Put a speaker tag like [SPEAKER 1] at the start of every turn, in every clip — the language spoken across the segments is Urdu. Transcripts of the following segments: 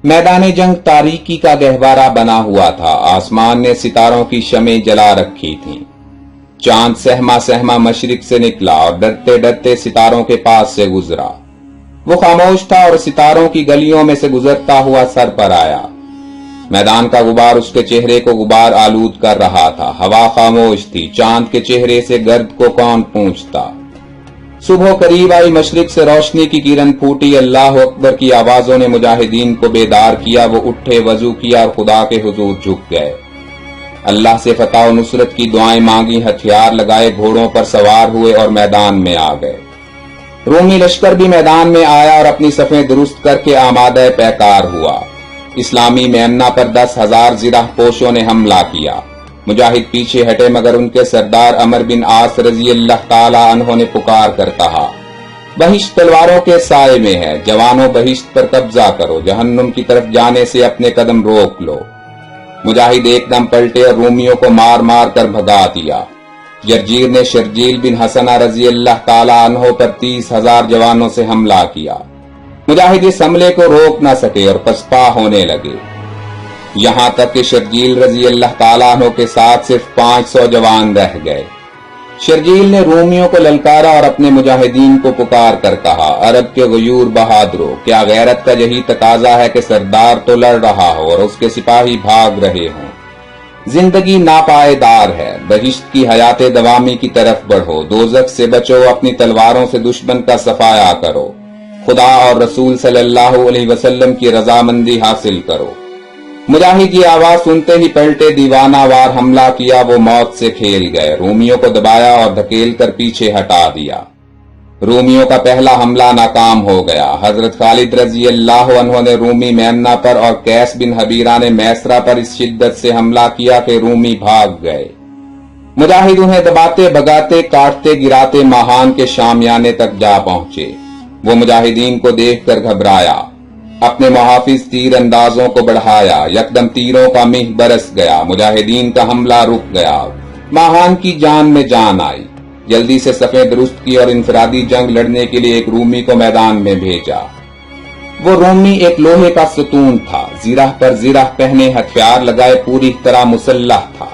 [SPEAKER 1] میدان جنگ تاریکی کا گہوارہ بنا ہوا تھا، آسمان نے ستاروں کی شمعیں جلا رکھی تھیں۔ چاند سہما سہما مشرق سے نکلا اور ڈرتے ڈرتے ستاروں کے پاس سے گزرا۔ وہ خاموش تھا اور ستاروں کی گلیوں میں سے گزرتا ہوا سر پر آیا۔ میدان کا غبار اس کے چہرے کو غبار آلود کر رہا تھا، ہوا خاموش تھی، چاند کے چہرے سے گرد کو کون پوچھتا۔ صبح قریب آئی، مشرق سے روشنی کی کرن پھوٹی، اللہ اکبر کی آوازوں نے مجاہدین کو بیدار کیا۔ وہ اٹھے، وضو کیا اور خدا کے حضور جھک گئے، اللہ سے فتح و نصرت کی دعائیں مانگی، ہتھیار لگائے، گھوڑوں پر سوار ہوئے اور میدان میں آ گئے۔ رومی لشکر بھی میدان میں آیا اور اپنی صفیں درست کر کے آمادہ پیکار ہوا۔ اسلامی میمنہ پر 10,000 زرہ پوشوں نے حملہ کیا۔ مجاہد پیچھے ہٹے مگر ان کے سردار عمر بن عاص رضی اللہ تعالی عنہ نے پکار کر کہا، بہشت تلواروں کے سائے میں ہے، جوانوں بہشت پر قبضہ کرو، جہنم کی طرف جانے سے اپنے قدم روک لو۔ مجاہد ایک دم پلٹے اور رومیوں کو مار مار کر بھگا دیا۔ جرجیر نے شرجیل بن حسنہ رضی اللہ تعالی عنہ پر 30,000 جوانوں سے حملہ کیا۔ مجاہد اس حملے کو روک نہ سکے اور پسپا ہونے لگے، یہاں تک کہ شرجیل رضی اللہ تعالیٰ عنہ کے ساتھ صرف 500 جوان رہ گئے۔ شرجیل نے رومیوں کو للکارا اور اپنے مجاہدین کو پکار کر کہا، عرب کے غیور بہادروں، کیا غیرت کا یہی تقاضا ہے کہ سردار تو لڑ رہا ہو اور اس کے سپاہی بھاگ رہے ہوں؟ زندگی ناپائیدار ہے، بہشت کی حیات دوامی کی طرف بڑھو، دوزخ سے بچو، اپنی تلواروں سے دشمن کا صفایا کرو، خدا اور رسول صلی اللہ علیہ وسلم کی رضامندی حاصل کرو۔ مجاہد یہ آواز سنتے ہی پلٹے، دیوانہ وار حملہ کیا، وہ موت سے کھیل گئے، رومیوں کو دبایا اور دھکیل کر پیچھے ہٹا دیا۔ رومیوں کا پہلا حملہ ناکام ہو گیا۔ حضرت خالد رضی اللہ عنہ نے رومی میمنہ پر اور قیس بن حبیرہ نے میسرہ پر اس شدت سے حملہ کیا کہ رومی بھاگ گئے۔ مجاہد انہیں دباتے بھگاتے کاٹتے گراتے ماہان کے شامیانے تک جا پہنچے۔ وہ مجاہدین کو دیکھ کر گھبرایا، اپنے محافظ تیر اندازوں کو بڑھایا، یکدم تیروں کا مہ برس گیا، مجاہدین کا حملہ رک گیا، ماہان کی جان میں جان آئی۔ جلدی سے صفیں درست کی اور انفرادی جنگ لڑنے کے لیے ایک رومی کو میدان میں بھیجا۔ وہ رومی ایک لوہے کا ستون تھا، زرہ پر زرہ پہنے، ہتھیار لگائے، پوری طرح مسلح تھا،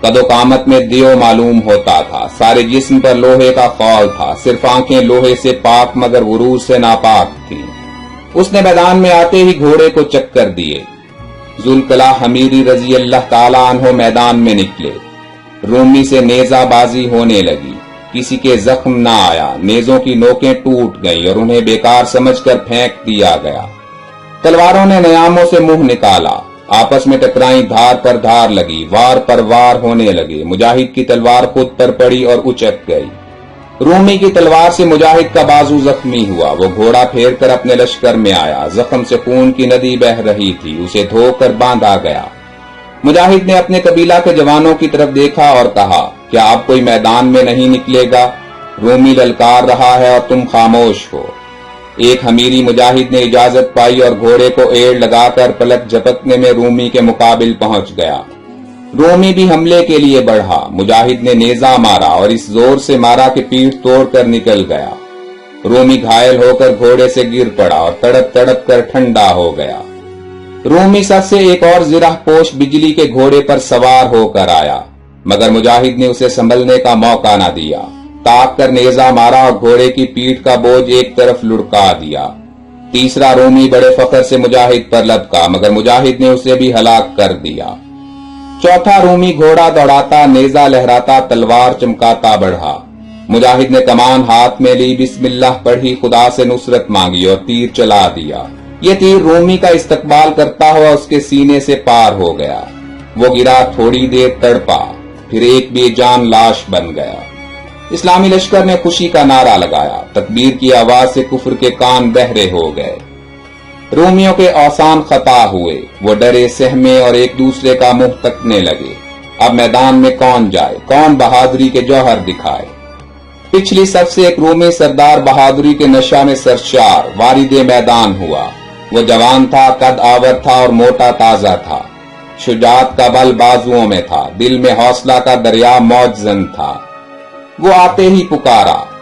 [SPEAKER 1] قد و قامت میں دیو معلوم ہوتا تھا، سارے جسم پر لوہے کا خول تھا، صرف آنکھیں لوہے سے پاک مگر غرور سے ناپاک تھیں۔ اس نے میدان میں آتے ہی گھوڑے کو چکر دیے۔ ذوالقلع حمیری رضی اللہ تعالیٰ عنہ میدان میں نکلے، رومی سے نیزہ بازی ہونے لگی، کسی کے زخم نہ آیا، نیزوں کی نوکیں ٹوٹ گئیں اور انہیں بیکار سمجھ کر پھینک دیا گیا۔ تلواروں نے نیاموں سے منہ نکالا، آپس میں ٹکرائیں، دھار پر دھار لگی، وار پر وار ہونے لگے، مجاہد کی تلوار خود پر پڑی اور اچک گئی۔ رومی کی تلوار سے مجاہد کا بازو زخمی ہوا، وہ گھوڑا پھیر کر اپنے لشکر میں آیا، زخم سے خون کی ندی بہ رہی تھی، اسے دھو کر باندھا گیا۔ مجاہد نے اپنے قبیلہ کے جوانوں کی طرف دیکھا اور کہا، کیا اب کوئی میدان میں نہیں نکلے گا؟ رومی للکار رہا ہے اور تم خاموش ہو۔ ایک حمیری مجاہد نے اجازت پائی اور گھوڑے کو ایڑ لگا کر پلک جھپکنے میں رومی کے مقابل پہنچ گیا۔ رومی بھی حملے کے لیے بڑھا، مجاہد نے نیزہ مارا اور اس زور سے مارا کہ پیٹھ توڑ کر نکل گیا۔ رومی گھائل ہو کر گھوڑے سے گر پڑا اور تڑپ تڑپ کر ٹھنڈا ہو گیا۔ رومی سب سے ایک اور زرہ پوش بجلی کے گھوڑے پر سوار ہو کر آیا، مگر مجاہد نے اسے سنبھلنے کا موقع نہ دیا، تاک کر نیزہ مارا اور گھوڑے کی پیٹھ کا بوجھ ایک طرف لڑکا دیا۔ تیسرا رومی بڑے فخر سے مجاہد پر لپکا، مگر مجاہد نے اسے بھی ہلاک کر دیا۔ چوتھا رومی گھوڑا دوڑاتا، نیزہ لہراتا، تلوار چمکاتا بڑھا۔ مجاہد نے کمان ہاتھ میں لی، بسم اللہ پڑھی، خدا سے نصرت مانگی اور تیر چلا دیا۔ یہ تیر رومی کا استقبال کرتا ہوا اس کے سینے سے پار ہو گیا۔ وہ گرا، تھوڑی دیر تڑپا، پھر ایک بے جان لاش بن گیا۔ اسلامی لشکر نے خوشی کا نعرہ لگایا، تکبیر کی آواز سے کفر کے کان بہرے ہو گئے۔ رومیوں کے اوسان خطا ہوئے، وہ ڈرے سہمے اور ایک دوسرے کا منہ تکنے لگے۔ اب میدان میں کون جائے، کون بہادری کے جوہر دکھائے؟ پچھلی سب سے ایک رومی سردار بہادری کے نشہ میں سرشار وارد میدان ہوا۔ وہ جوان تھا، قد آور تھا اور موٹا تازہ تھا، شجاعت کا بل بازوؤں میں تھا، دل میں حوصلہ کا دریا موج زن تھا۔ وہ آتے ہی پکارا،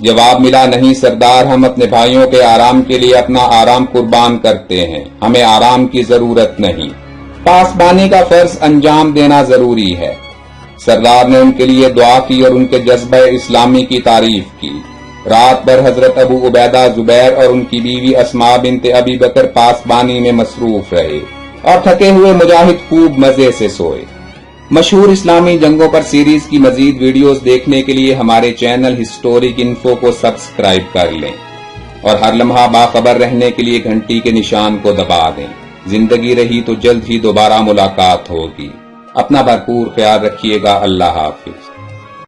[SPEAKER 1] جواب ملا، نہیں سردار، ہم اپنے بھائیوں کے آرام کے لیے اپنا آرام قربان کرتے ہیں، ہمیں آرام کی ضرورت نہیں، پاسبانی کا فرض انجام دینا ضروری ہے۔ سردار نے ان کے لیے دعا کی اور ان کے جذبہ اسلامی کی تعریف کی۔ رات بھر حضرت ابو عبیدہ زبیر اور ان کی بیوی اسماء بنت ابی بکر پاسبانی میں مصروف رہے اور تھکے ہوئے مجاہد خوب مزے سے سوئے۔ مشہور اسلامی جنگوں پر سیریز کی مزید ویڈیوز دیکھنے کے لیے ہمارے چینل ہسٹورک انفو کو سبسکرائب کر لیں اور ہر لمحہ باخبر رہنے کے لیے گھنٹی کے نشان کو دبا دیں۔ زندگی رہی تو جلد ہی دوبارہ ملاقات ہوگی۔ اپنا بھرپور خیال رکھیے گا۔ اللہ حافظ۔